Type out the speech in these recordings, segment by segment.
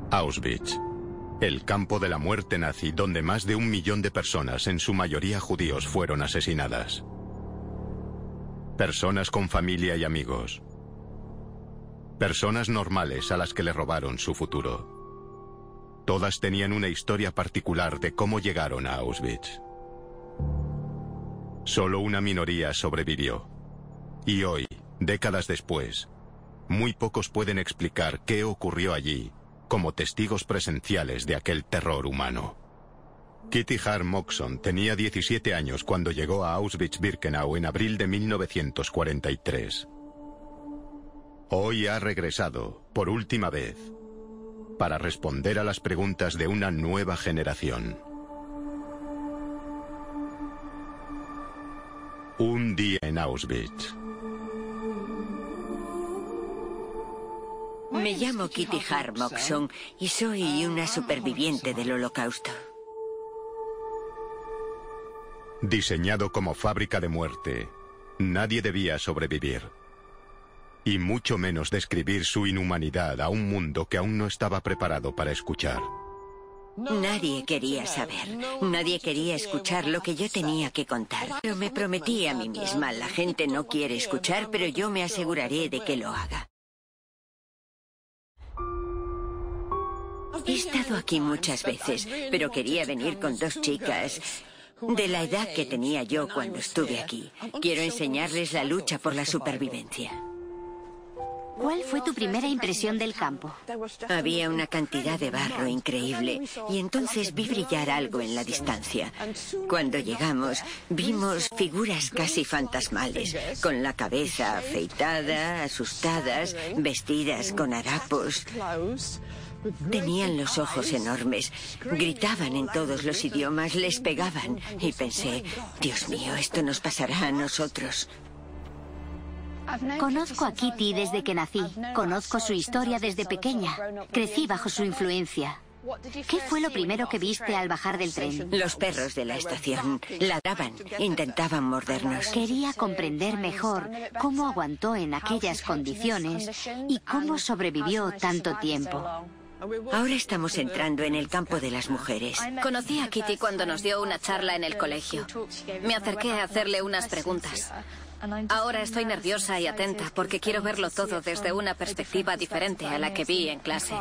Auschwitz, el campo de la muerte nazi donde más de 1 millón de personas, en su mayoría judíos, fueron asesinadas. Personas con familia y amigos. Personas normales a las que le robaron su futuro. Todas tenían una historia particular de cómo llegaron a Auschwitz. Solo una minoría sobrevivió. Y hoy, décadas después, muy pocos pueden explicar qué ocurrió allí como testigos presenciales de aquel terror humano. Kitty Hart Moxon tenía 17 años cuando llegó a Auschwitz-Birkenau en abril de 1943. Hoy ha regresado, por última vez, para responder a las preguntas de una nueva generación. Un día en Auschwitz. Me llamo Kitty Hart Moxon y soy una superviviente del Holocausto. Diseñado como fábrica de muerte, nadie debía sobrevivir. Y mucho menos describir su inhumanidad a un mundo que aún no estaba preparado para escuchar. Nadie quería saber, nadie quería escuchar lo que yo tenía que contar. Pero me prometí a mí misma, la gente no quiere escuchar, pero yo me aseguraré de que lo haga. He estado aquí muchas veces, pero quería venir con 2 chicas de la edad que tenía yo cuando estuve aquí. Quiero enseñarles la lucha por la supervivencia. ¿Cuál fue tu primera impresión del campo? Había una cantidad de barro increíble y entonces vi brillar algo en la distancia. Cuando llegamos, vimos figuras casi fantasmales, con la cabeza afeitada, asustadas, vestidas con harapos. Tenían los ojos enormes, gritaban en todos los idiomas, les pegaban. Y pensé, Dios mío, esto nos pasará a nosotros. Conozco a Kitty desde que nací. Conozco su historia desde pequeña. Crecí bajo su influencia. ¿Qué fue lo primero que viste al bajar del tren? Los perros de la estación ladraban, intentaban mordernos. Quería comprender mejor cómo aguantó en aquellas condiciones y cómo sobrevivió tanto tiempo. Ahora estamos entrando en el campo de las mujeres. Conocí a Kitty cuando nos dio una charla en el colegio. Me acerqué a hacerle unas preguntas. Ahora estoy nerviosa y atenta porque quiero verlo todo desde una perspectiva diferente a la que vi en clase.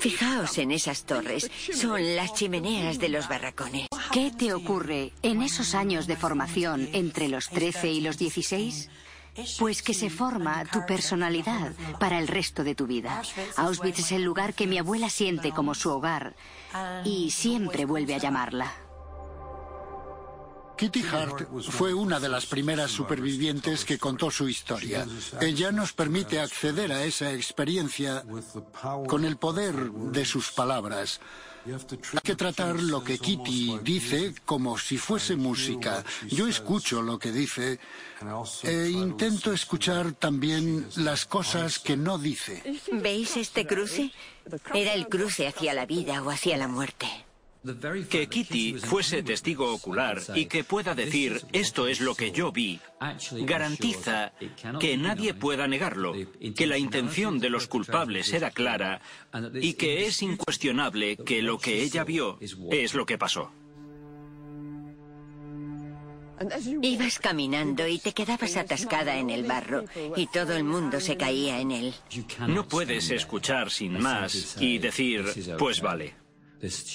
Fijaos en esas torres, son las chimeneas de los barracones. ¿Qué te ocurre en esos años de formación entre los 13 y los 16? Pues que se forma tu personalidad para el resto de tu vida. Auschwitz es el lugar que mi abuela siente como su hogar y siempre vuelve a llamarla. Kitty Hart fue una de las primeras supervivientes que contó su historia. Ella nos permite acceder a esa experiencia con el poder de sus palabras. Hay que tratar lo que Kitty dice como si fuese música. Yo escucho lo que dice e intento escuchar también las cosas que no dice. ¿Veis este cruce? Era el cruce hacia la vida o hacia la muerte. Que Kitty fuese testigo ocular y que pueda decir esto es lo que yo vi, garantiza que nadie pueda negarlo, que la intención de los culpables era clara y que es incuestionable que lo que ella vio es lo que pasó. Ibas caminando y te quedabas atascada en el barro y todo el mundo se caía en él. No puedes escuchar sin más y decir, pues vale.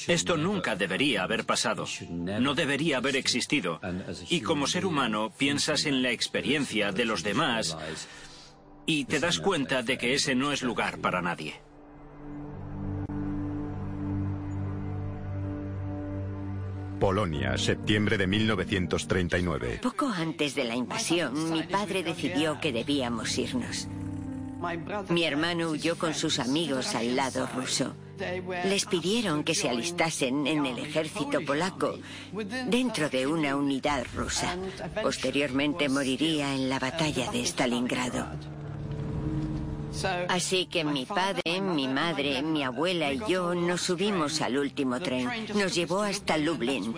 Esto nunca debería haber pasado, no debería haber existido. Y como ser humano piensas en la experiencia de los demás y te das cuenta de que ese no es lugar para nadie. Polonia, septiembre de 1939. Poco antes de la invasión, mi padre decidió que debíamos irnos. Mi hermano huyó con sus amigos al lado ruso. Les pidieron que se alistasen en el ejército polaco dentro de una unidad rusa. Posteriormente moriría en la batalla de Stalingrado. Así que mi padre, mi madre, mi abuela y yo nos subimos al último tren. Nos llevó hasta Lublin.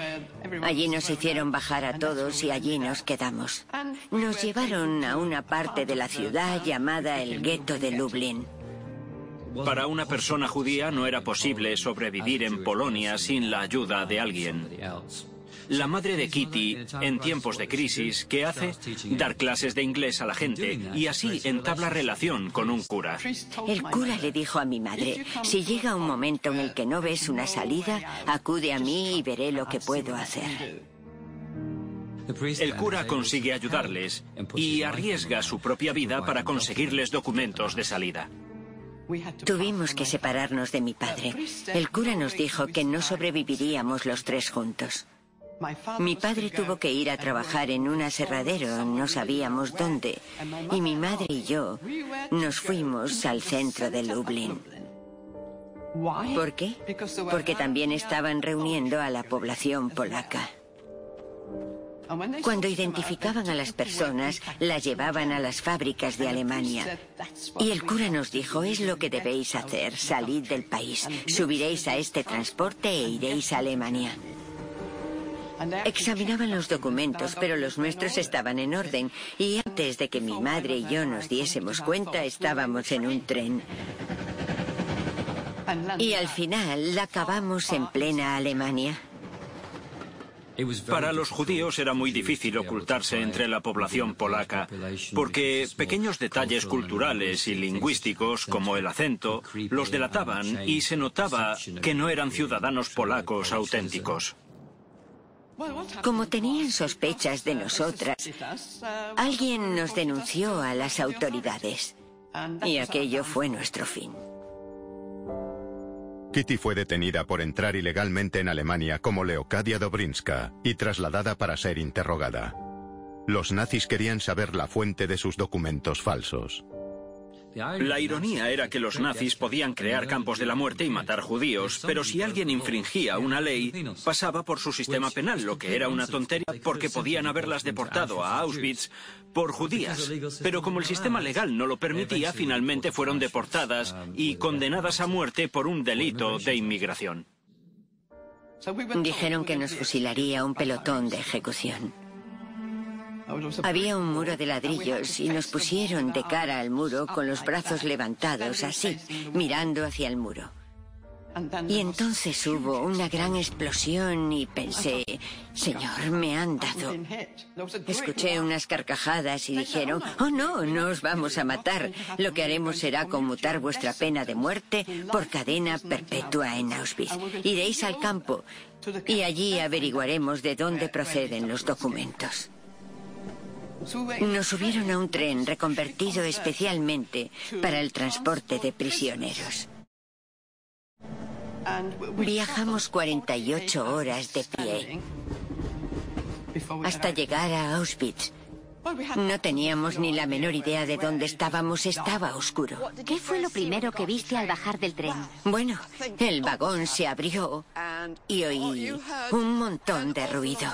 Allí nos hicieron bajar a todos y allí nos quedamos. Nos llevaron a una parte de la ciudad llamada el gueto de Lublin. Para una persona judía no era posible sobrevivir en Polonia sin la ayuda de alguien. La madre de Kitty, en tiempos de crisis, ¿qué hace? Dar clases de inglés a la gente y así entabla relación con un cura. El cura le dijo a mi madre, si llega un momento en el que no ves una salida, acude a mí y veré lo que puedo hacer. El cura consigue ayudarles y arriesga su propia vida para conseguirles documentos de salida. Tuvimos que separarnos de mi padre. El cura nos dijo que no sobreviviríamos los tres juntos. Mi padre tuvo que ir a trabajar en un aserradero, no sabíamos dónde, y mi madre y yo nos fuimos al centro de Lublin. ¿Por qué? Porque también estaban reuniendo a la población polaca. Cuando identificaban a las personas, las llevaban a las fábricas de Alemania. Y el cura nos dijo, es lo que debéis hacer, salid del país, subiréis a este transporte e iréis a Alemania. Examinaban los documentos, pero los nuestros estaban en orden, y antes de que mi madre y yo nos diésemos cuenta, estábamos en un tren. Y al final acabamos en plena Alemania. Para los judíos era muy difícil ocultarse entre la población polaca, porque pequeños detalles culturales y lingüísticos, como el acento, los delataban y se notaba que no eran ciudadanos polacos auténticos. Como tenían sospechas de nosotras, alguien nos denunció a las autoridades. Y aquello fue nuestro fin. Kitty fue detenida por entrar ilegalmente en Alemania como Leocadia Dobrinska y trasladada para ser interrogada. Los nazis querían saber la fuente de sus documentos falsos. La ironía era que los nazis podían crear campos de la muerte y matar judíos, pero si alguien infringía una ley, pasaba por su sistema penal, lo que era una tontería porque podían haberlas deportado a Auschwitz por judías. Pero como el sistema legal no lo permitía, finalmente fueron deportadas y condenadas a muerte por un delito de inmigración. Dijeron que nos fusilaría un pelotón de ejecución. Había un muro de ladrillos y nos pusieron de cara al muro con los brazos levantados, así, mirando hacia el muro. Y entonces hubo una gran explosión y pensé, Señor, me han dado. Escuché unas carcajadas y dijeron, oh no, no os vamos a matar. Lo que haremos será conmutar vuestra pena de muerte por cadena perpetua en Auschwitz. Iréis al campo y allí averiguaremos de dónde proceden los documentos. Nos subieron a un tren reconvertido especialmente para el transporte de prisioneros. Viajamos 48 horas de pie hasta llegar a Auschwitz. No teníamos ni la menor idea de dónde estábamos, estaba oscuro. ¿Qué fue lo primero que viste al bajar del tren? Bueno, el vagón se abrió y oí un montón de ruido.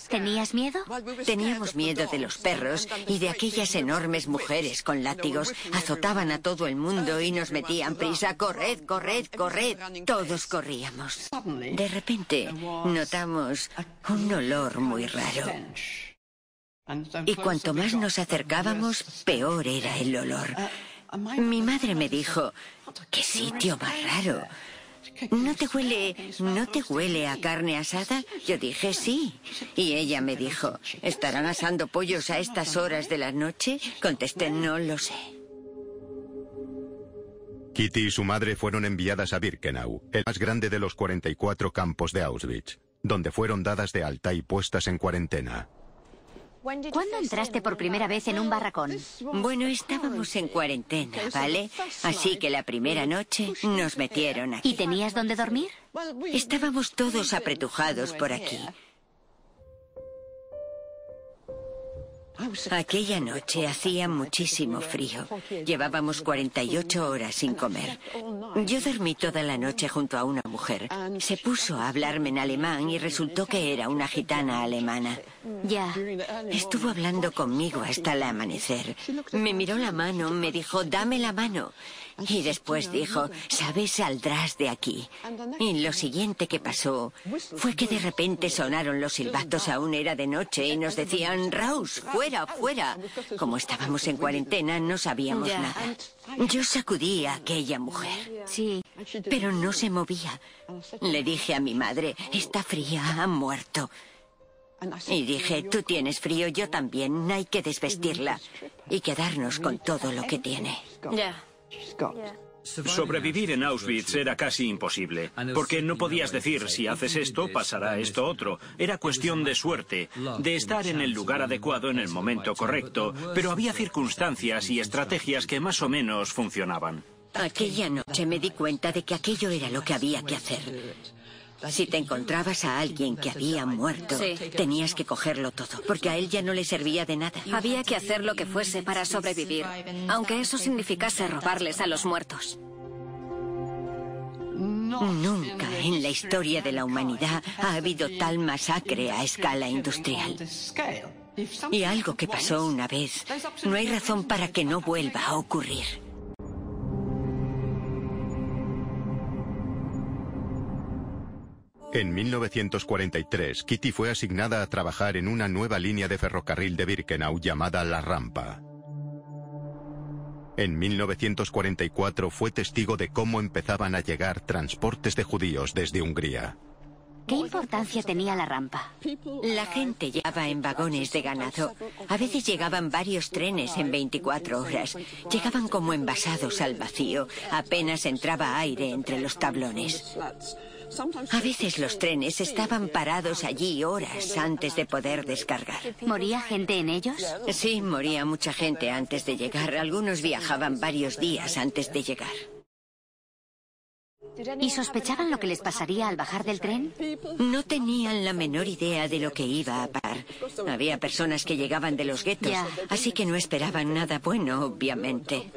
¿Tenías miedo? Teníamos miedo de los perros y de aquellas enormes mujeres con látigos. Azotaban a todo el mundo y nos metían prisa. ¡Corred, corred, corred! Todos corríamos. De repente notamos un olor muy raro. Y cuanto más nos acercábamos, peor era el olor. Mi madre me dijo, ¡qué sitio más raro! ¿No te huele a carne asada? Yo dije, sí. Y ella me dijo, ¿estarán asando pollos a estas horas de la noche? Contesté, no lo sé. Kitty y su madre fueron enviadas a Birkenau, el más grande de los 44 campos de Auschwitz, donde fueron dadas de alta y puestas en cuarentena. ¿Cuándo entraste por primera vez en un barracón? Bueno, estábamos en cuarentena, ¿vale? Así que la primera noche nos metieron aquí. ¿Y tenías dónde dormir? Estábamos todos apretujados por aquí. Aquella noche hacía muchísimo frío. Llevábamos 48 horas sin comer. Yo dormí toda la noche junto a una mujer. Se puso a hablarme en alemán y resultó que era una gitana alemana. Ya. Estuvo hablando conmigo hasta el amanecer. Me miró la mano, me dijo, dame la mano. Y después dijo, ¿sabes? Saldrás de aquí. Y lo siguiente que pasó fue que de repente sonaron los silbatos, aún era de noche, y nos decían, Raus, fuera. fuera, fuera. Como estábamos en cuarentena, no sabíamos nada. Yo sacudí a aquella mujer. Sí. Pero no se movía. Le dije a mi madre, está fría, ha muerto. Y dije, tú tienes frío, yo también, hay que desvestirla y quedarnos con todo lo que tiene. Ya. Sobrevivir en Auschwitz era casi imposible, porque no podías decir, si haces esto, pasará esto otro. Era cuestión de suerte, de estar en el lugar adecuado en el momento correcto, pero había circunstancias y estrategias que más o menos funcionaban. Aquella noche me di cuenta de que aquello era lo que había que hacer. Si te encontrabas a alguien que había muerto, tenías que cogerlo todo, porque a él ya no le servía de nada. Había que hacer lo que fuese para sobrevivir, aunque eso significase robarles a los muertos. Nunca en la historia de la humanidad ha habido tal masacre a escala industrial. Y algo que pasó una vez, no hay razón para que no vuelva a ocurrir. En 1943, Kitty fue asignada a trabajar en una nueva línea de ferrocarril de Birkenau llamada La Rampa. En 1944 fue testigo de cómo empezaban a llegar transportes de judíos desde Hungría. ¿Qué importancia tenía la rampa? La gente llegaba en vagones de ganado. A veces llegaban varios trenes en 24 horas. Llegaban como envasados al vacío. Apenas entraba aire entre los tablones. A veces los trenes estaban parados allí horas antes de poder descargar. ¿Moría gente en ellos? Sí, moría mucha gente antes de llegar. Algunos viajaban varios días antes de llegar. ¿Y sospechaban lo que les pasaría al bajar del tren? No tenían la menor idea de lo que iba a pasar. Había personas que llegaban de los guetos, así que no esperaban nada bueno, obviamente.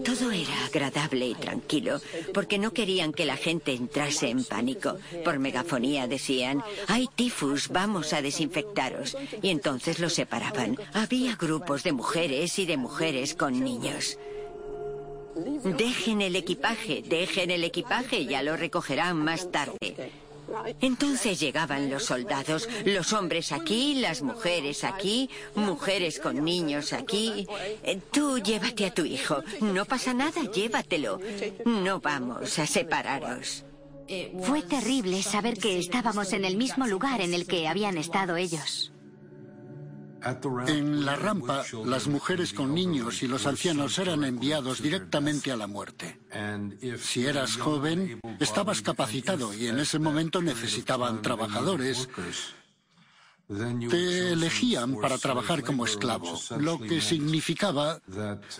Todo era agradable y tranquilo, porque no querían que la gente entrase en pánico. Por megafonía decían, hay tifus, vamos a desinfectaros. Y entonces los separaban. Había grupos de mujeres y de mujeres con niños. Dejen el equipaje, ya lo recogerán más tarde. Entonces llegaban los soldados, los hombres aquí, las mujeres aquí, mujeres con niños aquí. Tú llévate a tu hijo, no pasa nada, llévatelo. No vamos a separaros. Fue terrible saber que estábamos en el mismo lugar en el que habían estado ellos. En la rampa, las mujeres con niños y los ancianos eran enviados directamente a la muerte. Si eras joven, estabas capacitado y en ese momento necesitaban trabajadores. Te elegían para trabajar como esclavo, lo que significaba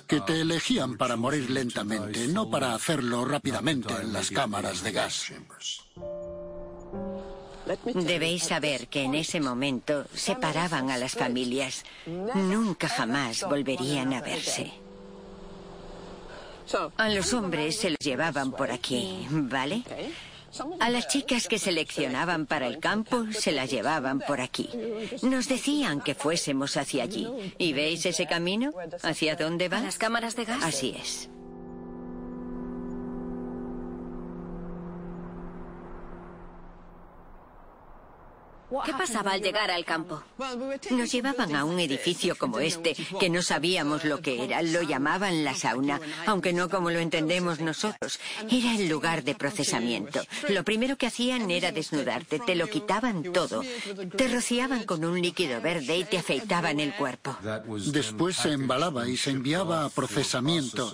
que te elegían para morir lentamente, no para hacerlo rápidamente en las cámaras de gas. Debéis saber que en ese momento separaban a las familias. Nunca jamás volverían a verse. A los hombres se los llevaban por aquí, ¿vale? A las chicas que seleccionaban para el campo se las llevaban por aquí. Nos decían que fuésemos hacia allí. ¿Y veis ese camino? ¿Hacia dónde va? ¿A las cámaras de gas? Así es. ¿Qué pasaba al llegar al campo? Nos llevaban a un edificio como este, que no sabíamos lo que era. Lo llamaban la sauna, aunque no como lo entendemos nosotros. Era el lugar de procesamiento. Lo primero que hacían era desnudarte, te lo quitaban todo. Te rociaban con un líquido verde y te afeitaban el cuerpo. Después se embalaba y se enviaba a procesamiento.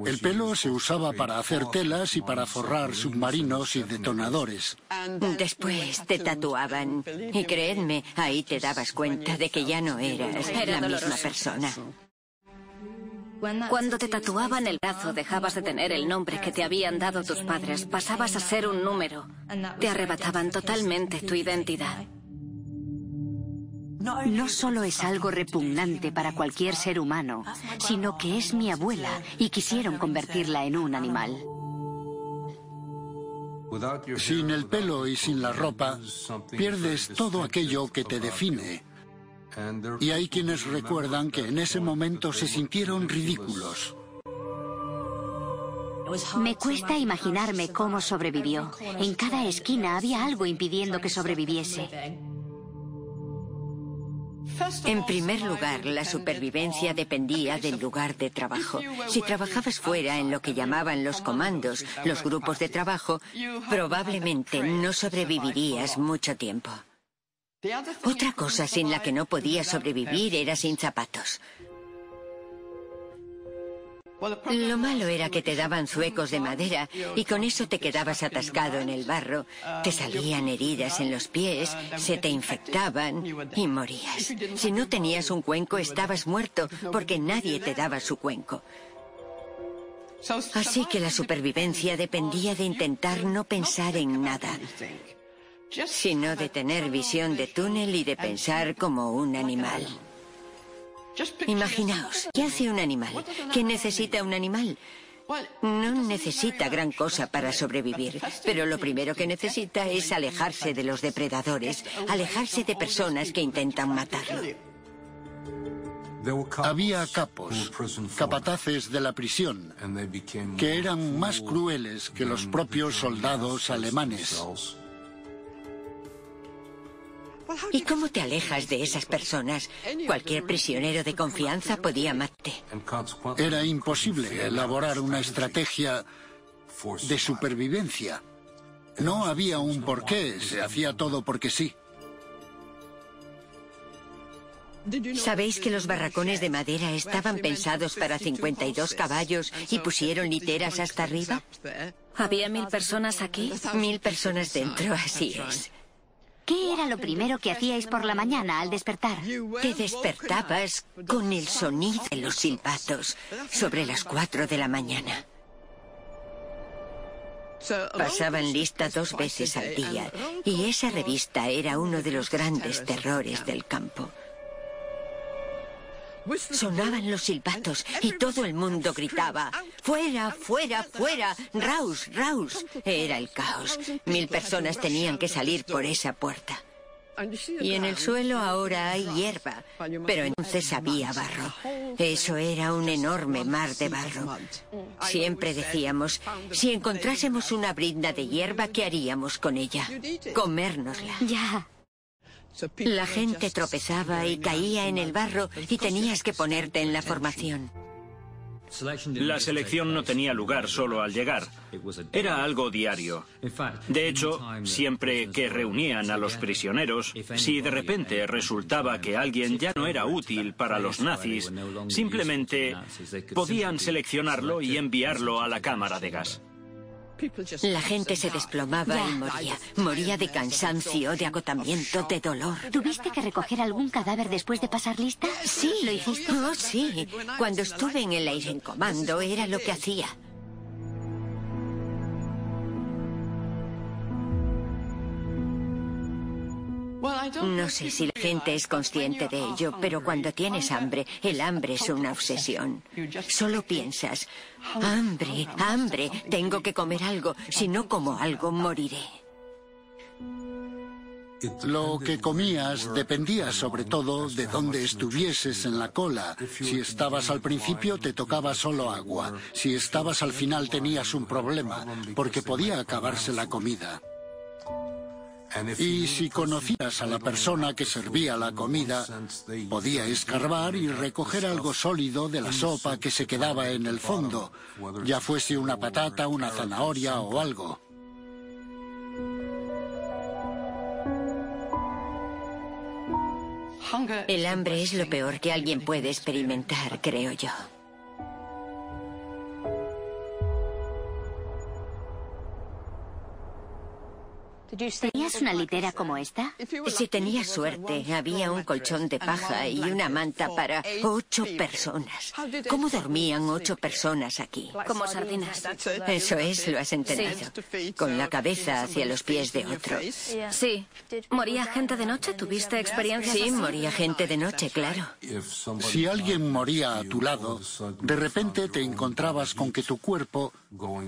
El pelo se usaba para hacer telas y para forrar submarinos y detonadores. Después te tatuaban. Y creedme, ahí te dabas cuenta de que ya no eras la misma persona. Cuando te tatuaban el brazo, dejabas de tener el nombre que te habían dado tus padres. Pasabas a ser un número. Te arrebataban totalmente tu identidad. No solo es algo repugnante para cualquier ser humano, sino que es mi abuela y quisieron convertirla en un animal. Sin el pelo y sin la ropa, pierdes todo aquello que te define. Y hay quienes recuerdan que en ese momento se sintieron ridículos. Me cuesta imaginarme cómo sobrevivió. En cada esquina había algo impidiendo que sobreviviese. En primer lugar, la supervivencia dependía del lugar de trabajo. Si trabajabas fuera en lo que llamaban los comandos, los grupos de trabajo, probablemente no sobrevivirías mucho tiempo. Otra cosa sin la que no podías sobrevivir era sin zapatos. Lo malo era que te daban zuecos de madera y con eso te quedabas atascado en el barro, te salían heridas en los pies, se te infectaban y morías. Si no tenías un cuenco estabas muerto porque nadie te daba su cuenco. Así que la supervivencia dependía de intentar no pensar en nada, sino de tener visión de túnel y de pensar como un animal. Imaginaos, ¿qué hace un animal? ¿Qué necesita un animal? No necesita gran cosa para sobrevivir, pero lo primero que necesita es alejarse de los depredadores, alejarse de personas que intentan matarlo. Había capos, capataces de la prisión, que eran más crueles que los propios soldados alemanes. ¿Y cómo te alejas de esas personas? Cualquier prisionero de confianza podía matarte. Era imposible elaborar una estrategia de supervivencia. No había un porqué, se hacía todo porque sí. ¿Sabéis que los barracones de madera estaban pensados para 52 caballos y pusieron literas hasta arriba? ¿Había 1000 personas aquí? 1000 personas dentro, así es. ¿Qué era lo primero que hacíais por la mañana al despertar? Te despertabas con el sonido de los silbatos sobre las 4 de la mañana. Pasaban lista 2 veces al día y esa revista era uno de los grandes terrores del campo. Sonaban los silbatos y todo el mundo gritaba: ¡Fuera, fuera, fuera! ¡Raus, raus! Era el caos. 1000 personas tenían que salir por esa puerta. Y en el suelo ahora hay hierba, pero entonces había barro. Eso era un enorme mar de barro. Siempre decíamos, si encontrásemos una brizna de hierba, ¿qué haríamos con ella? Comérnosla. Ya. La gente tropezaba y caía en el barro y tenías que ponerte en la formación. La selección no tenía lugar solo al llegar. Era algo diario. De hecho, siempre que reunían a los prisioneros, si de repente resultaba que alguien ya no era útil para los nazis, simplemente podían seleccionarlo y enviarlo a la cámara de gas. La gente se desplomaba y moría. Moría de cansancio, de agotamiento, de dolor. ¿Tuviste que recoger algún cadáver después de pasar lista? Sí. ¿Lo hiciste? Oh, sí. Cuando estuve en el aire en comando era lo que hacía. No sé si la gente es consciente de ello, pero cuando tienes hambre, el hambre es una obsesión. Solo piensas, hambre, hambre, tengo que comer algo, si no como algo moriré. Lo que comías dependía sobre todo de dónde estuvieses en la cola. Si estabas al principio te tocaba solo agua. Si estabas al final tenías un problema, porque podía acabarse la comida. Y si conocías a la persona que servía la comida, podía escarbar y recoger algo sólido de la sopa que se quedaba en el fondo, ya fuese una patata, una zanahoria o algo. El hambre es lo peor que alguien puede experimentar, creo yo. ¿Tenías una litera como esta? Si tenías suerte, había un colchón de paja y una manta para 8 personas. ¿Cómo dormían 8 personas aquí? Como sardinas. Eso es, lo has entendido. Con la cabeza hacia los pies de otro. Sí. ¿Moría gente de noche? ¿Tuviste experiencias Sí, así? moría gente de noche, claro. Si alguien moría a tu lado, de repente te encontrabas con que tu cuerpo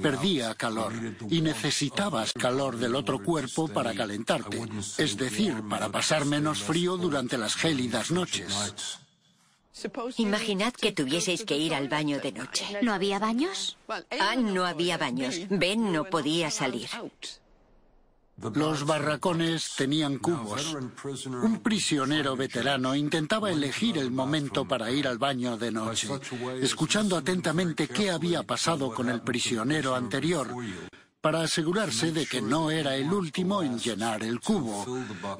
perdía calor y necesitabas calor del otro cuerpo para calentarte, es decir, para pasar menos frío durante las gélidas noches. Imaginad que tuvieseis que ir al baño de noche. ¿No había baños? Ah, no había baños. Ben no podía salir. Los barracones tenían cubos. Un prisionero veterano intentaba elegir el momento para ir al baño de noche, escuchando atentamente qué había pasado con el prisionero anterior, para asegurarse de que no era el último en llenar el cubo,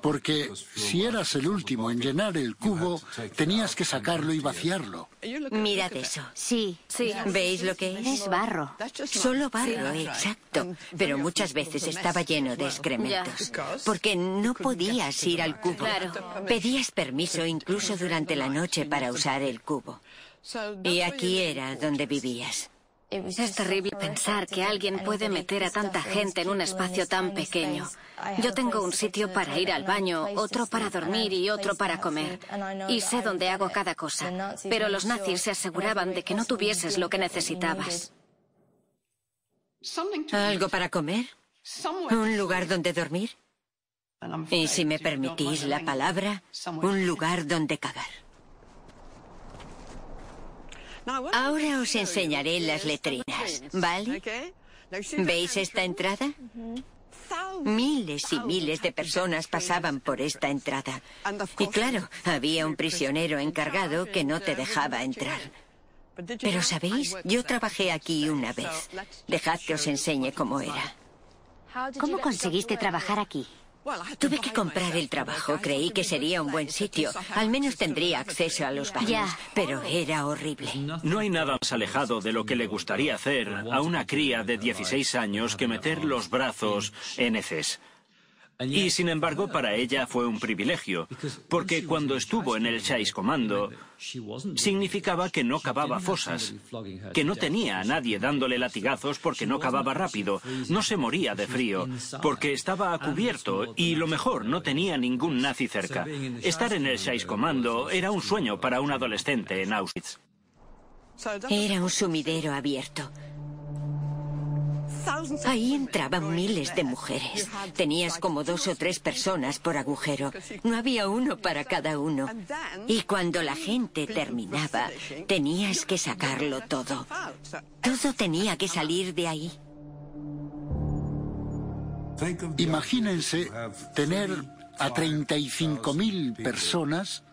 porque si eras el último en llenar el cubo, tenías que sacarlo y vaciarlo. Mirad eso. Sí. ¿Veis lo que es? Es barro. Solo barro, exacto. Pero muchas veces estaba lleno de excrementos. Porque no podías ir al cubo. Claro. Pedías permiso incluso durante la noche para usar el cubo. Y aquí era donde vivías. Es terrible pensar que alguien puede meter a tanta gente en un espacio tan pequeño. Yo tengo un sitio para ir al baño, otro para dormir y otro para comer. Y sé dónde hago cada cosa. Pero los nazis se aseguraban de que no tuvieses lo que necesitabas. ¿Algo para comer? ¿Un lugar donde dormir? Y si me permitís la palabra, un lugar donde cagar. Ahora os enseñaré las letrinas, ¿vale? ¿Veis esta entrada? Miles y miles de personas pasaban por esta entrada. Y claro, había un prisionero encargado que no te dejaba entrar. Pero ¿sabéis? Yo trabajé aquí una vez. Dejad que os enseñe cómo era. ¿Cómo conseguiste trabajar aquí? Tuve que comprar el trabajo. Creí que sería un buen sitio. Al menos tendría acceso a los baños. Pero era horrible. No hay nada más alejado de lo que le gustaría hacer a una cría de 16 años que meter los brazos en heces. Y sin embargo, para ella fue un privilegio, porque cuando estuvo en el Scheißkommando, significaba que no cavaba fosas, que no tenía a nadie dándole latigazos porque no cavaba rápido, no se moría de frío, porque estaba a cubierto y, lo mejor, no tenía ningún nazi cerca. Estar en el Scheißkommando era un sueño para un adolescente en Auschwitz. Era un sumidero abierto. Ahí entraban miles de mujeres. Tenías como 2 o 3 personas por agujero. No había uno para cada uno. Y cuando la gente terminaba, tenías que sacarlo todo. Todo tenía que salir de ahí. Imagínense tener a 35.000 personas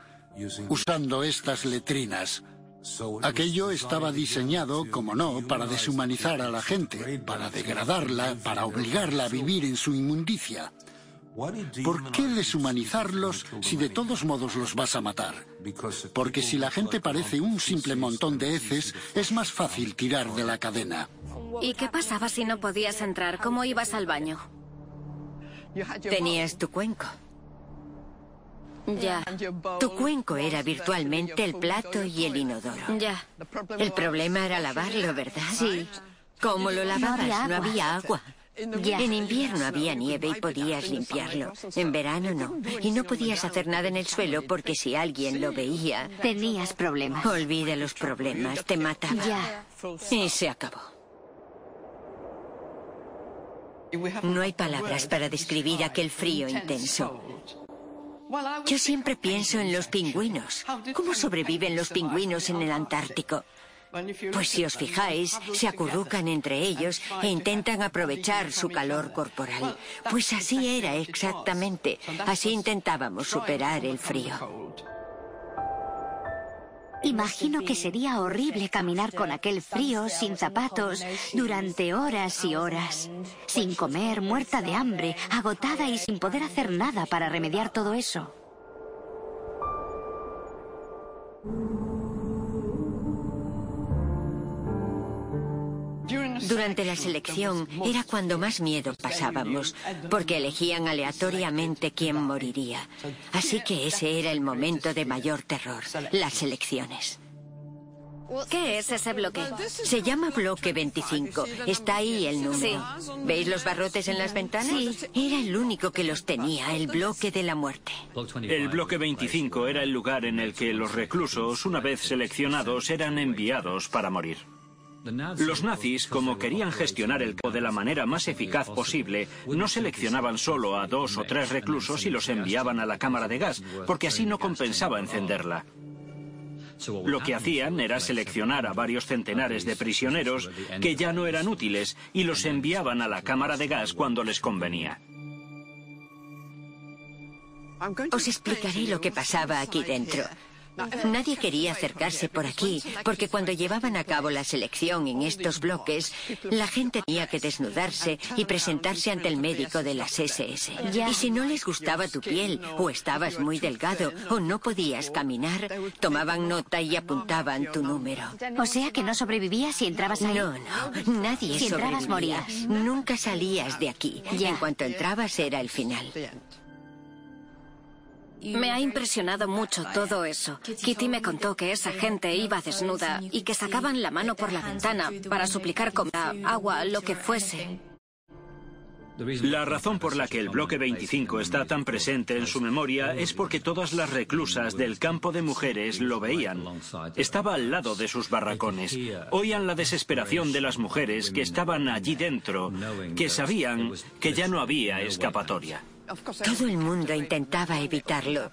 usando estas letrinas. Aquello estaba diseñado, como no, para deshumanizar a la gente, para degradarla, para obligarla a vivir en su inmundicia. ¿Por qué deshumanizarlos si de todos modos los vas a matar? Porque si la gente parece un simple montón de heces, es más fácil tirar de la cadena. ¿Y qué pasaba si no podías entrar? ¿Cómo ibas al baño? Tenías tu cuenco. Ya. Tu cuenco era virtualmente el plato y el inodoro. Ya. El problema era lavarlo, ¿verdad? Sí. ¿Cómo lo lavabas? No había agua. Ya. En invierno había nieve y podías limpiarlo. En verano no. Y no podías hacer nada en el suelo porque si alguien lo veía... Tenías problemas. Olvida los problemas, te mataba. Ya. Y se acabó. No hay palabras para describir aquel frío intenso. Yo siempre pienso en los pingüinos. ¿Cómo sobreviven los pingüinos en el Antártico? Pues si os fijáis, se acurrucan entre ellos e intentan aprovechar su calor corporal. Pues así era exactamente. Así intentábamos superar el frío. Imagino que sería horrible caminar con aquel frío, sin zapatos, durante horas y horas. Sin comer, muerta de hambre, agotada y sin poder hacer nada para remediar todo eso. Durante la selección era cuando más miedo pasábamos, porque elegían aleatoriamente quién moriría. Así que ese era el momento de mayor terror, las selecciones. ¿Qué es ese bloque? Se llama bloque 25. Está ahí el número. Sí. ¿Veis los barrotes en las ventanas? Sí. Era el único que los tenía, el bloque de la muerte. El bloque 25 era el lugar en el que los reclusos, una vez seleccionados, eran enviados para morir. Los nazis, como querían gestionar el campo de la manera más eficaz posible, no seleccionaban solo a 2 o 3 reclusos y los enviaban a la cámara de gas, porque así no compensaba encenderla. Lo que hacían era seleccionar a varios centenares de prisioneros que ya no eran útiles y los enviaban a la cámara de gas cuando les convenía. Os explicaré lo que pasaba aquí dentro. Nadie quería acercarse por aquí, porque cuando llevaban a cabo la selección en estos bloques, la gente tenía que desnudarse y presentarse ante el médico de las SS. Y si no les gustaba tu piel, o estabas muy delgado, o no podías caminar, tomaban nota y apuntaban tu número. O sea que no sobrevivías si entrabas ahí. No, nadie Si entrabas, sobrevivía. morías. Nunca salías de aquí. Ya. En cuanto entrabas era el final. Me ha impresionado mucho todo eso. Kitty me contó que esa gente iba desnuda y que sacaban la mano por la ventana para suplicar comida, agua, lo que fuese. La razón por la que el bloque 25 está tan presente en su memoria es porque todas las reclusas del campo de mujeres lo veían. Estaba al lado de sus barracones. Oían la desesperación de las mujeres que estaban allí dentro, que sabían que ya no había escapatoria. Todo el mundo intentaba evitarlo.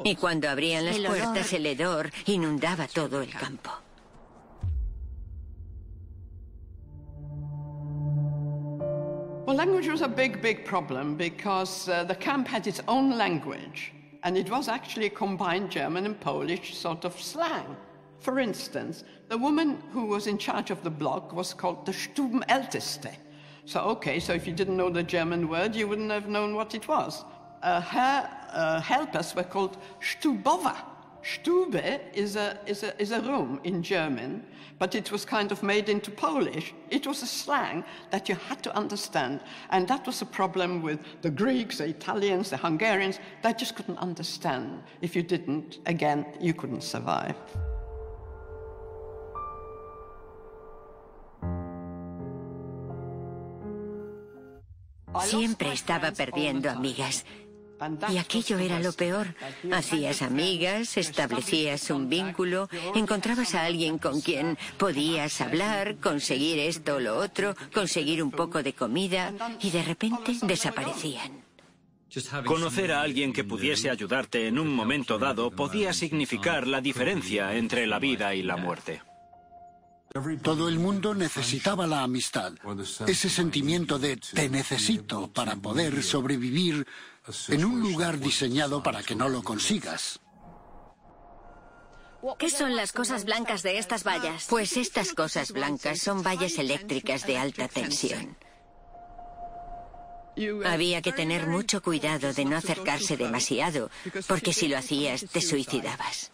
Y cuando abrían las puertas, el hedor inundaba todo el campo. Well, language was a big problem because the camp had its own language, and it was actually a combined German and Polish sort of slang. For instance, the woman who was in charge of the block was called the Stubenälteste. So if you didn't know the German word, you wouldn't have known what it was. Her helpers were called Stubowa. Stube is a room in German, but it was kind of made into Polish. It was a slang that you had to understand, and that was a problem with the Greeks, the Italians, the Hungarians. They just couldn't understand. If you didn't, again, you couldn't survive. Siempre estaba perdiendo amigas. Y aquello era lo peor. Hacías amigas, establecías un vínculo, encontrabas a alguien con quien podías hablar, conseguir esto o lo otro, conseguir un poco de comida, y de repente desaparecían. Conocer a alguien que pudiese ayudarte en un momento dado podía significar la diferencia entre la vida y la muerte. Todo el mundo necesitaba la amistad, ese sentimiento de te necesito para poder sobrevivir en un lugar diseñado para que no lo consigas. ¿Qué son las cosas blancas de estas vallas? Pues estas cosas blancas son vallas eléctricas de alta tensión. Había que tener mucho cuidado de no acercarse demasiado, porque si lo hacías te suicidabas.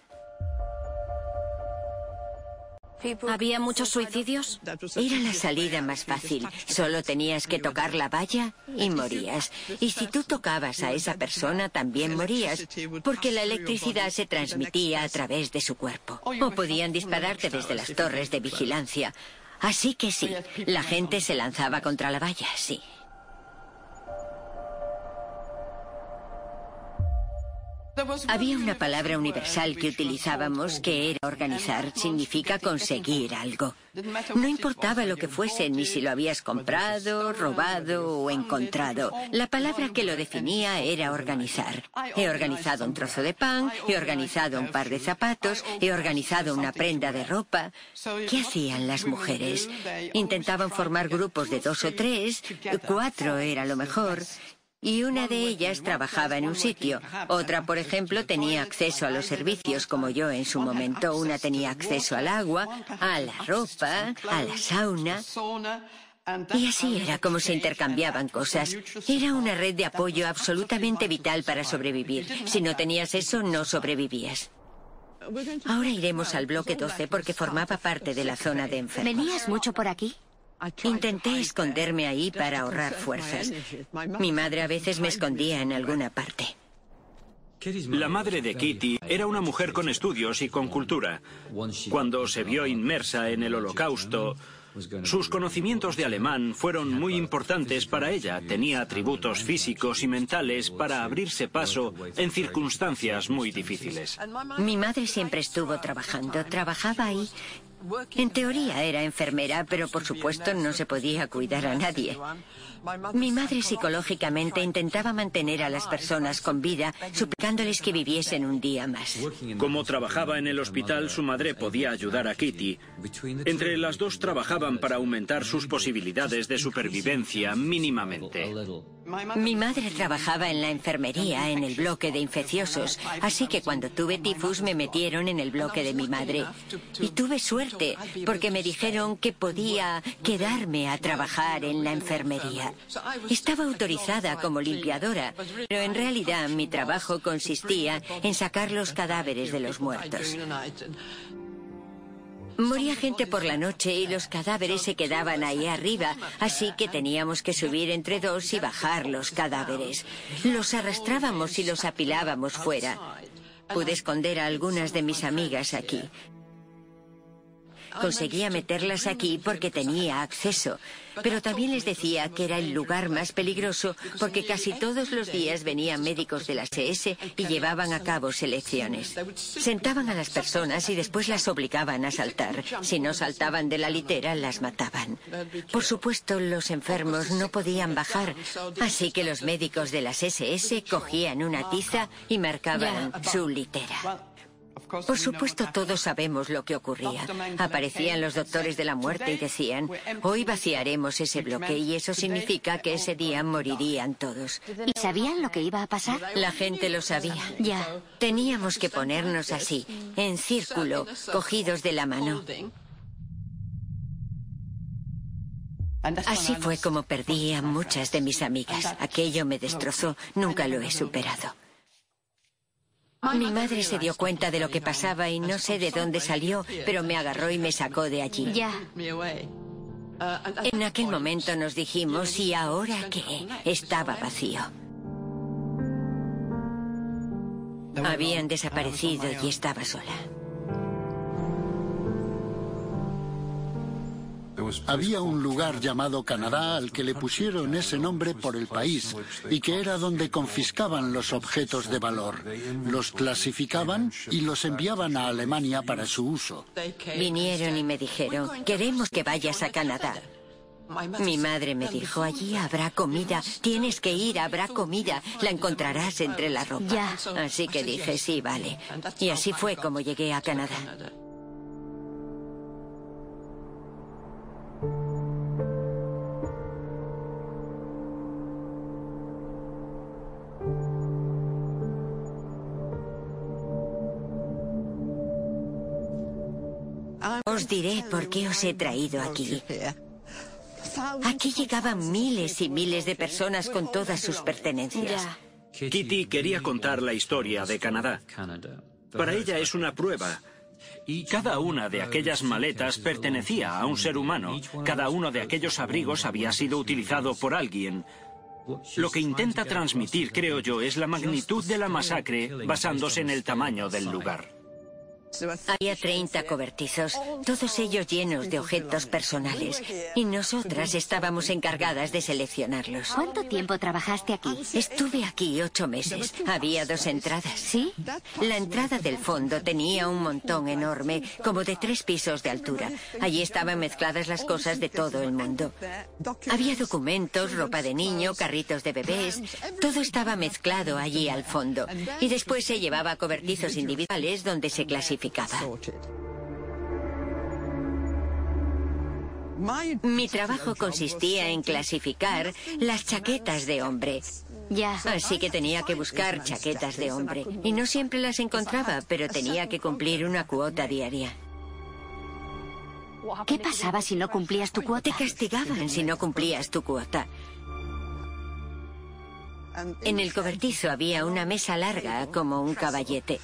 ¿Había muchos suicidios? Era la salida más fácil. Solo tenías que tocar la valla y morías. Y si tú tocabas a esa persona, también morías, porque la electricidad se transmitía a través de su cuerpo. O podían dispararte desde las torres de vigilancia. Así que sí, la gente se lanzaba contra la valla, sí. Había una palabra universal que utilizábamos que era organizar, significa conseguir algo. No importaba lo que fuese, ni si lo habías comprado, robado o encontrado. La palabra que lo definía era organizar. He organizado un trozo de pan, he organizado un par de zapatos, he organizado una prenda de ropa. ¿Qué hacían las mujeres? Intentaban formar grupos de 2 o 3, 4 era lo mejor. Y una de ellas trabajaba en un sitio. Otra, por ejemplo, tenía acceso a los servicios, como yo en su momento. Una tenía acceso al agua, a la ropa, a la sauna. Y así era como se intercambiaban cosas. Era una red de apoyo absolutamente vital para sobrevivir. Si no tenías eso, no sobrevivías. Ahora iremos al bloque 12 porque formaba parte de la zona de enfermos. ¿Venías mucho por aquí? Intenté esconderme ahí para ahorrar fuerzas. Mi madre a veces me escondía en alguna parte. La madre de Kitty era una mujer con estudios y con cultura. Cuando se vio inmersa en el Holocausto, sus conocimientos de alemán fueron muy importantes para ella. Tenía atributos físicos y mentales para abrirse paso en circunstancias muy difíciles. Mi madre siempre estuvo trabajando. Trabajaba ahí. En teoría era enfermera, pero por supuesto no se podía cuidar a nadie. Mi madre psicológicamente intentaba mantener a las personas con vida, suplicándoles que viviesen un día más. Como trabajaba en el hospital, su madre podía ayudar a Kitty. Entre las dos trabajaban para aumentar sus posibilidades de supervivencia mínimamente. Mi madre trabajaba en la enfermería, en el bloque de infecciosos, así que cuando tuve tifus me metieron en el bloque de mi madre. Y tuve suerte, porque me dijeron que podía quedarme a trabajar en la enfermería. Estaba autorizada como limpiadora, pero en realidad mi trabajo consistía en sacar los cadáveres de los muertos. Moría gente por la noche y los cadáveres se quedaban ahí arriba, así que teníamos que subir entre dos y bajar los cadáveres. Los arrastrábamos y los apilábamos fuera. Pude esconder a algunas de mis amigas aquí. Conseguía meterlas aquí porque tenía acceso, pero también les decía que era el lugar más peligroso porque casi todos los días venían médicos de la SS y llevaban a cabo selecciones. Sentaban a las personas y después las obligaban a saltar. Si no saltaban de la litera, las mataban. Por supuesto, los enfermos no podían bajar, así que los médicos de las SS cogían una tiza y marcaban su litera. Por supuesto, todos sabemos lo que ocurría. Aparecían los doctores de la muerte y decían, hoy vaciaremos ese bloque y eso significa que ese día morirían todos. ¿Y sabían lo que iba a pasar? La gente lo sabía. Ya. Teníamos que ponernos así, en círculo, cogidos de la mano. Así fue como perdí a muchas de mis amigas. Aquello me destrozó. Nunca lo he superado. Mi madre se dio cuenta de lo que pasaba y no sé de dónde salió, pero me agarró y me sacó de allí. Ya. En aquel momento nos dijimos, ¿y ahora qué? Estaba vacío. Habían desaparecido y estaba sola. Había un lugar llamado Canadá al que le pusieron ese nombre por el país y que era donde confiscaban los objetos de valor, los clasificaban y los enviaban a Alemania para su uso. Vinieron y me dijeron, queremos que vayas a Canadá. Mi madre me dijo, allí habrá comida, tienes que ir, habrá comida, la encontrarás entre la ropa. Ya. Así que dije, sí, vale. Y así fue como llegué a Canadá. Os diré por qué os he traído aquí. Aquí llegaban miles y miles de personas con todas sus pertenencias. Kitty quería contar la historia de Canadá. Para ella es una prueba. Cada una de aquellas maletas pertenecía a un ser humano. Cada uno de aquellos abrigos había sido utilizado por alguien. Lo que intenta transmitir, creo yo, es la magnitud de la masacre basándose en el tamaño del lugar. Había 30 cobertizos, todos ellos llenos de objetos personales, y nosotras estábamos encargadas de seleccionarlos. ¿Cuánto tiempo trabajaste aquí? Estuve aquí 8 meses. Había 2 entradas. ¿Sí? La entrada del fondo tenía un montón enorme, como de 3 pisos de altura. Allí estaban mezcladas las cosas de todo el mundo. Había documentos, ropa de niño, carritos de bebés. Todo estaba mezclado allí al fondo. Y después se llevaba a cobertizos individuales donde se clasificaba. Mi trabajo consistía en clasificar las chaquetas de hombre. Ya. Así que tenía que buscar chaquetas de hombre. Y no siempre las encontraba, pero tenía que cumplir una cuota diaria. ¿Qué pasaba si no cumplías tu cuota? Te castigaban si no cumplías tu cuota. En el cobertizo había una mesa larga, como un caballete.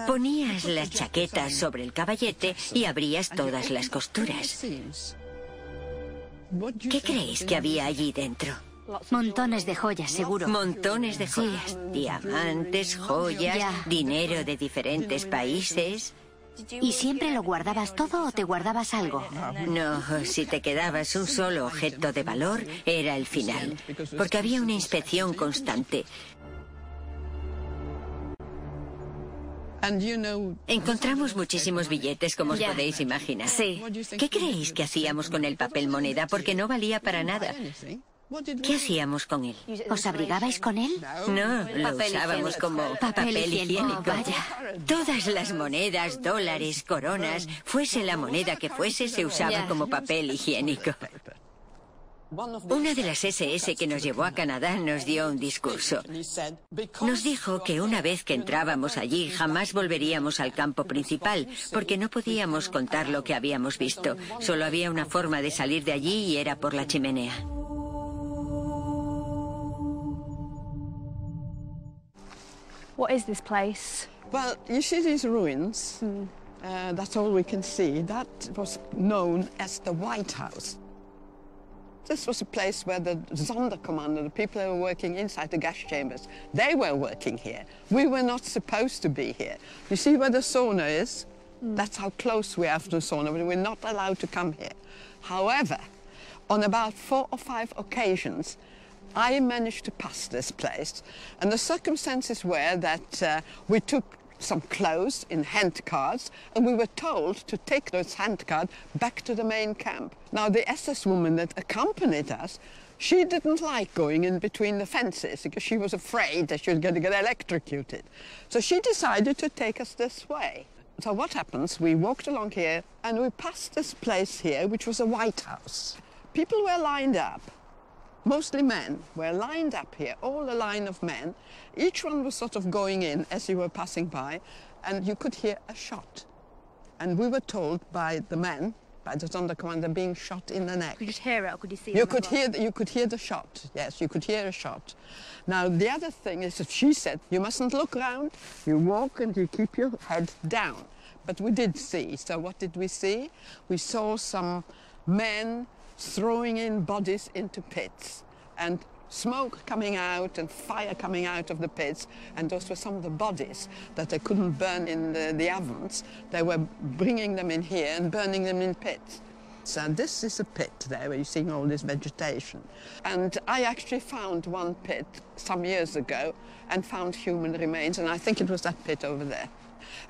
Ponías las chaquetas sobre el caballete y abrías todas las costuras. ¿Qué creéis que había allí dentro? Montones de joyas, seguro. Montones de joyas. Diamantes, joyas, Ya. dinero de diferentes países. ¿Y siempre lo guardabas todo o te guardabas algo? No, si te quedabas un solo objeto de valor, era el final. Porque había una inspección constante. Encontramos muchísimos billetes, como os Ya. podéis imaginar. Sí. ¿Qué creéis que hacíamos con el papel moneda? Porque no valía para nada. ¿Qué hacíamos con él? ¿Os abrigabais con él? No, lo Papel usábamos higiénico. como papel higiénico. Vaya. Todas las monedas, dólares, coronas, fuese la moneda que fuese, se usaba Ya. como papel higiénico. Una de las SS que nos llevó a Canadá nos dio un discurso. Nos dijo que una vez que entrábamos allí jamás volveríamos al campo principal, porque no podíamos contar lo que habíamos visto. Solo había una forma de salir de allí y era por la chimenea. What is this place? Well, you see these ruins? That's all we can see. That was known as the White House. This was a place where the Sonderkommando, the people who were working inside the gas chambers, they were working here. We were not supposed to be here. You see where the sauna is? That's how close we are to the sauna, but we're not allowed to come here. However, on about 4 or 5 occasions, I managed to pass this place, and the circumstances were that we took some clothes in hand carts, and we were told to take those hand carts back to the main camp. Now, the SS woman that accompanied us, she didn't like going in between the fences because she was afraid that she was going to get electrocuted. So she decided to take us this way. So what happens, we walked along here, and we passed this place here, which was a White House. People were lined up. Mostly men were lined up here, all a line of men. Each one was sort of going in as you were passing by, and you could hear a shot. And we were told by the men, by the Sonderkommando, being shot in the neck. Could you hear it, or could you see it? You could hear the shot, yes, you could hear a shot. Now, the other thing is that she said, you mustn't look around, you walk and you keep your head down. But we did see, so what did we see? We saw some men throwing in bodies into pits, and smoke coming out and fire coming out of the pits, and those were some of the bodies that they couldn't burn in the ovens. They were bringing them in here and burning them in pits. So this is a pit there where you're seeing all this vegetation. And I actually found one pit some years ago and found human remains, and I think it was that pit over there.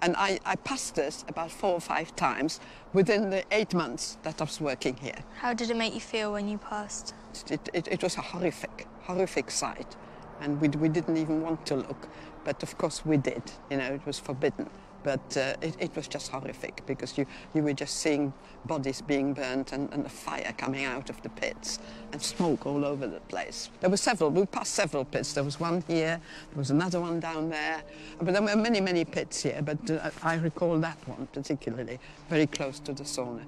And I passed this about 4 or 5 times within the 8 months that I was working here. How did it make you feel when you passed? It was a horrific sight. And we didn't even want to look. But of course we did, you know, it was forbidden. But it was just horrific because you were just seeing bodies being burnt and the fire coming out of the pits and smoke all over the place. There were several, we passed several pits. There was one here, there was another one down there. But there were many, many pits here, but I recall that one particularly, very close to the sauna.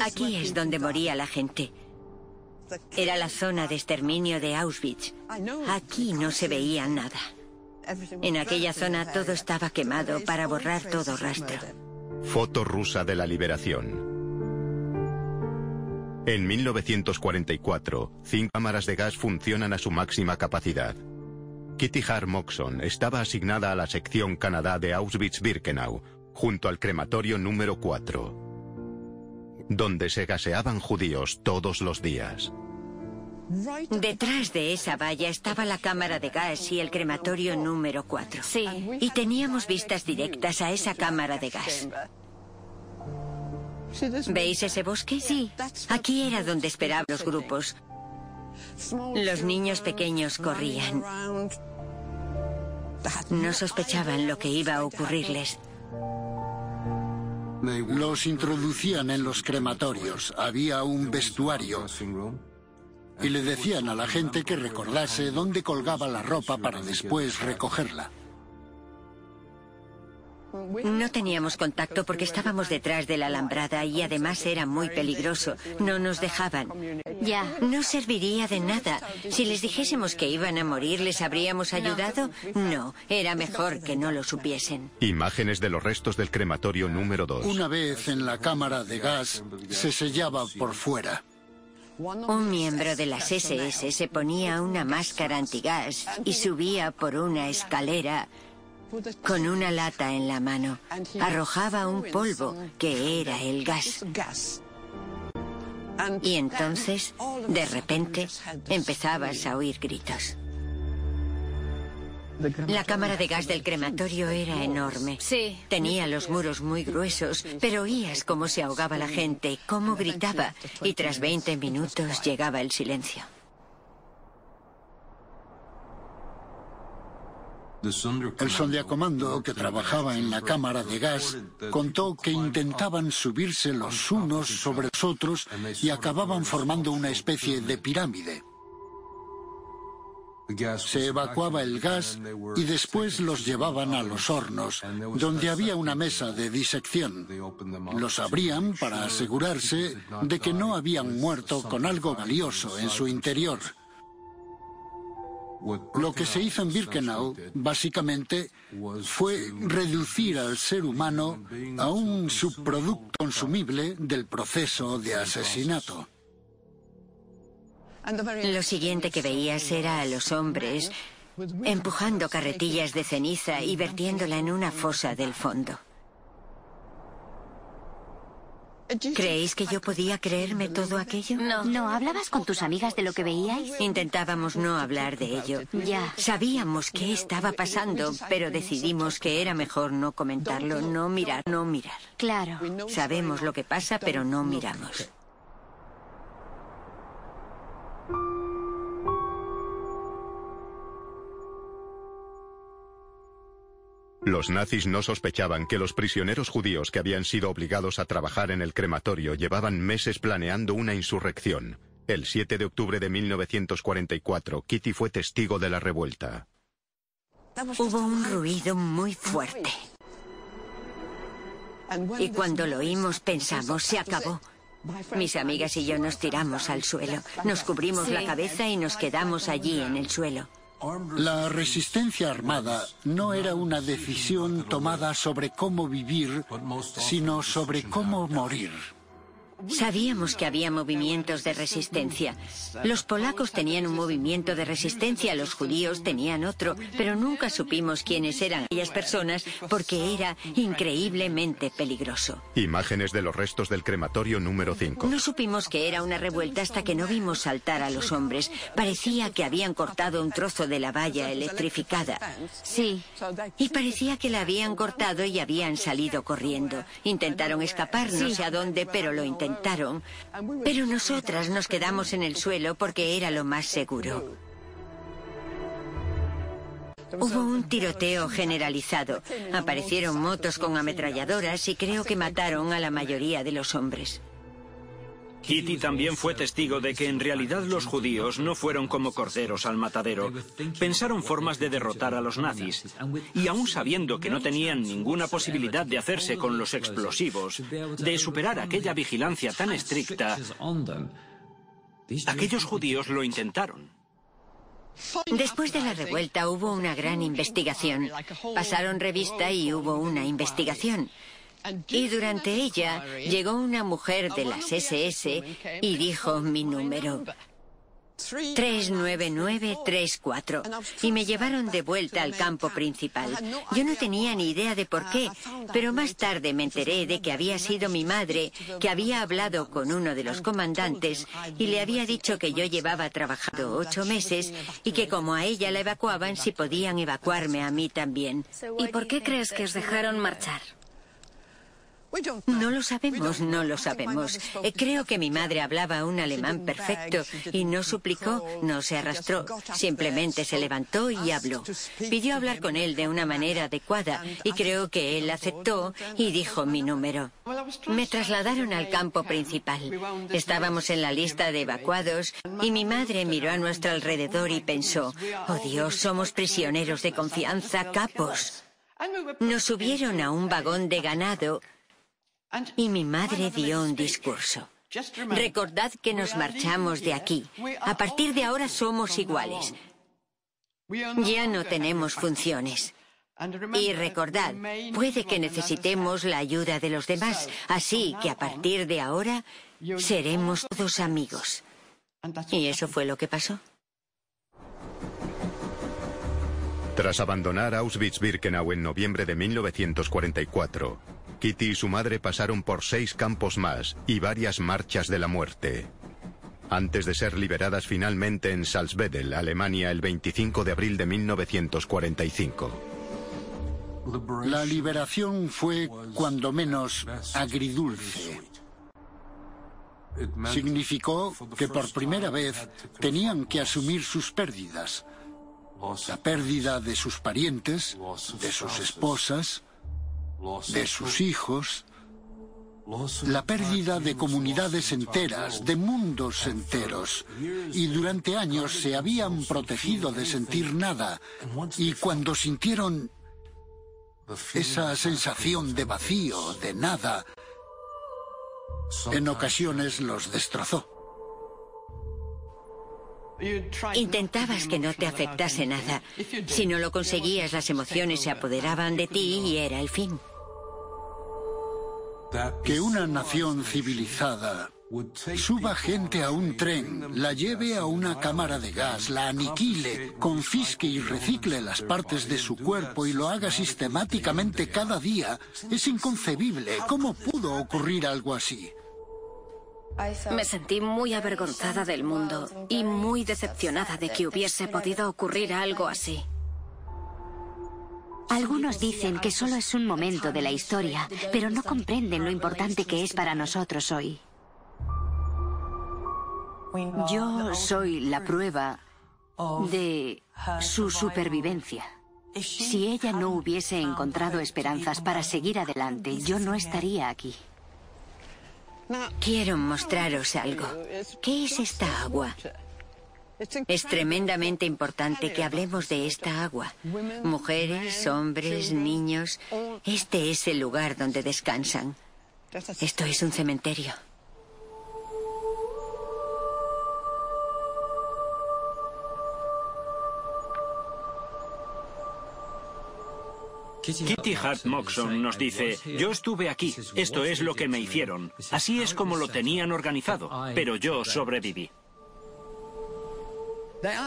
Aquí es donde moría la gente. Era la zona de exterminio de Auschwitz. Aquí no se veía nada. En aquella zona todo estaba quemado para borrar todo rastro. Foto rusa de la liberación. En 1944, 5 cámaras de gas funcionan a su máxima capacidad. Kitty Hart Moxon estaba asignada a la sección Canadá de Auschwitz-Birkenau, junto al crematorio número 4. Donde se gaseaban judíos todos los días. Detrás de esa valla estaba la cámara de gas y el crematorio número 4. Sí. Y teníamos vistas directas a esa cámara de gas. ¿Veis ese bosque? Sí. Aquí era donde esperaban los grupos. Los niños pequeños corrían. No sospechaban lo que iba a ocurrirles. Los introducían en los crematorios. Había un vestuario. Y le decían a la gente que recordase dónde colgaba la ropa para después recogerla. No teníamos contacto porque estábamos detrás de la alambrada y además era muy peligroso. No nos dejaban. Ya. No serviría de nada. Si les dijésemos que iban a morir, ¿les habríamos ayudado? No, era mejor que no lo supiesen. Imágenes de los restos del crematorio número 2. Una vez en la cámara de gas, se sellaba por fuera. Un miembro de las SS se ponía una máscara antigás y subía por una escalera con una lata en la mano. Arrojaba un polvo que era el gas. Y entonces, de repente, empezabas a oír gritos. La cámara de gas del crematorio era enorme. Sí. Tenía los muros muy gruesos, pero oías cómo se ahogaba la gente, cómo gritaba, y tras 20 minutos llegaba el silencio. El sondeacomando, que trabajaba en la cámara de gas, contó que intentaban subirse los unos sobre los otros y acababan formando una especie de pirámide. Se evacuaba el gas y después los llevaban a los hornos, donde había una mesa de disección. Los abrían para asegurarse de que no habían muerto con algo valioso en su interior. Lo que se hizo en Birkenau, básicamente, fue reducir al ser humano a un subproducto consumible del proceso de asesinato. Lo siguiente que veías era a los hombres empujando carretillas de ceniza y vertiéndola en una fosa del fondo. ¿Creéis que yo podía creerme todo aquello? No, ¿hablabas con tus amigas de lo que veíais? Intentábamos no hablar de ello. Ya. Sabíamos qué estaba pasando, pero decidimos que era mejor no comentarlo, no mirar. Claro. Sabemos lo que pasa, pero no miramos. Los nazis no sospechaban que los prisioneros judíos que habían sido obligados a trabajar en el crematorio llevaban meses planeando una insurrección. El 7 de octubre de 1944, Kitty fue testigo de la revuelta. Hubo un ruido muy fuerte. Y cuando lo oímos pensamos, se acabó. Mis amigas y yo nos tiramos al suelo, nos cubrimos la cabeza y nos quedamos allí en el suelo. La resistencia armada no era una decisión tomada sobre cómo vivir, sino sobre cómo morir. Sabíamos que había movimientos de resistencia. Los polacos tenían un movimiento de resistencia, los judíos tenían otro, pero nunca supimos quiénes eran aquellas personas porque era increíblemente peligroso. Imágenes de los restos del crematorio número 5. No supimos que era una revuelta hasta que no vimos saltar a los hombres. Parecía que habían cortado un trozo de la valla electrificada. Sí. Y parecía que la habían cortado y habían salido corriendo. Intentaron escapar, no sé a dónde, pero lo intentaron. Pero nosotras nos quedamos en el suelo porque era lo más seguro. Hubo un tiroteo generalizado. Aparecieron motos con ametralladoras y creo que mataron a la mayoría de los hombres. Kitty también fue testigo de que en realidad los judíos no fueron como corderos al matadero. Pensaron formas de derrotar a los nazis. Y aún sabiendo que no tenían ninguna posibilidad de hacerse con los explosivos, de superar aquella vigilancia tan estricta, aquellos judíos lo intentaron. Después de la revuelta hubo una gran investigación. Pasaron revista y hubo una investigación. Y durante ella llegó una mujer de las SS y dijo mi número. 39934. Y me llevaron de vuelta al campo principal. Yo no tenía ni idea de por qué, pero más tarde me enteré de que había sido mi madre, que había hablado con uno de los comandantes y le había dicho que yo llevaba trabajando 8 meses y que como a ella la evacuaban, si podían evacuarme a mí también. ¿Y por qué crees que os dejaron marchar? No lo sabemos, no lo sabemos. Creo que mi madre hablaba un alemán perfecto y no suplicó, no se arrastró, simplemente se levantó y habló. Pidió hablar con él de una manera adecuada y creo que él aceptó y dijo mi número. Me trasladaron al campo principal. Estábamos en la lista de evacuados y mi madre miró a nuestro alrededor y pensó, oh Dios, somos prisioneros de confianza, capos. Nos subieron a un vagón de ganado y mi madre dio un discurso. Recordad que nos marchamos de aquí. A partir de ahora somos iguales. Ya no tenemos funciones. Y recordad, puede que necesitemos la ayuda de los demás, así que a partir de ahora seremos todos amigos. Y eso fue lo que pasó. Tras abandonar Auschwitz-Birkenau en noviembre de 1944, Kitty y su madre pasaron por 6 campos más y varias marchas de la muerte, antes de ser liberadas finalmente en Salzwedel, Alemania, el 25 de abril de 1945. La liberación fue, cuando menos, agridulce. Significó que por primera vez tenían que asumir sus pérdidas. la pérdida de sus parientes, de sus esposas, de sus hijos, la pérdida de comunidades enteras, de mundos enteros. Y durante años se habían protegido de sentir nada. Y cuando sintieron esa sensación de vacío, de nada, en ocasiones los destrozó. Intentabas que no te afectase nada. Si no lo conseguías, las emociones se apoderaban de ti y era el fin. Que una nación civilizada suba gente a un tren, la lleve a una cámara de gas, la aniquile, confisque y recicle las partes de su cuerpo y lo haga sistemáticamente cada día, es inconcebible. ¿Cómo pudo ocurrir algo así? Me sentí muy avergonzada del mundo y muy decepcionada de que hubiese podido ocurrir algo así. Algunos dicen que solo es un momento de la historia, pero no comprenden lo importante que es para nosotros hoy. Yo soy la prueba de su supervivencia. Si ella no hubiese encontrado esperanzas para seguir adelante, yo no estaría aquí. Quiero mostraros algo. ¿Qué es esta agua? Es tremendamente importante que hablemos de esta agua. Mujeres, hombres, niños. Este es el lugar donde descansan. Esto es un cementerio. Kitty Hart Moxon nos dice, yo estuve aquí, esto es lo que me hicieron. Así es como lo tenían organizado, pero yo sobreviví.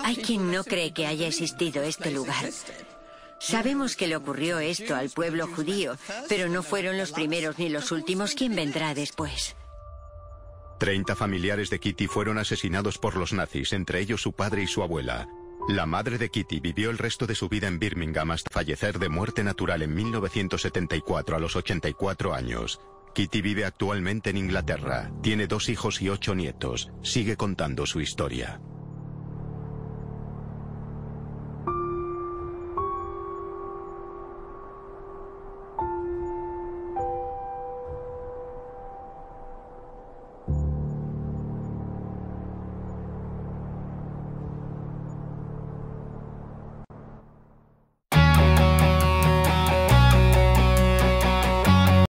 Hay quien no cree que haya existido este lugar. Sabemos que le ocurrió esto al pueblo judío, pero no fueron los primeros ni los últimos. ¿Quién vendrá después? 30 familiares de Kitty fueron asesinados por los nazis, entre ellos su padre y su abuela. La madre de Kitty vivió el resto de su vida en Birmingham hasta fallecer de muerte natural en 1974 a los 84 años. Kitty vive actualmente en Inglaterra, tiene 2 hijos y 8 nietos. Sigue contando su historia.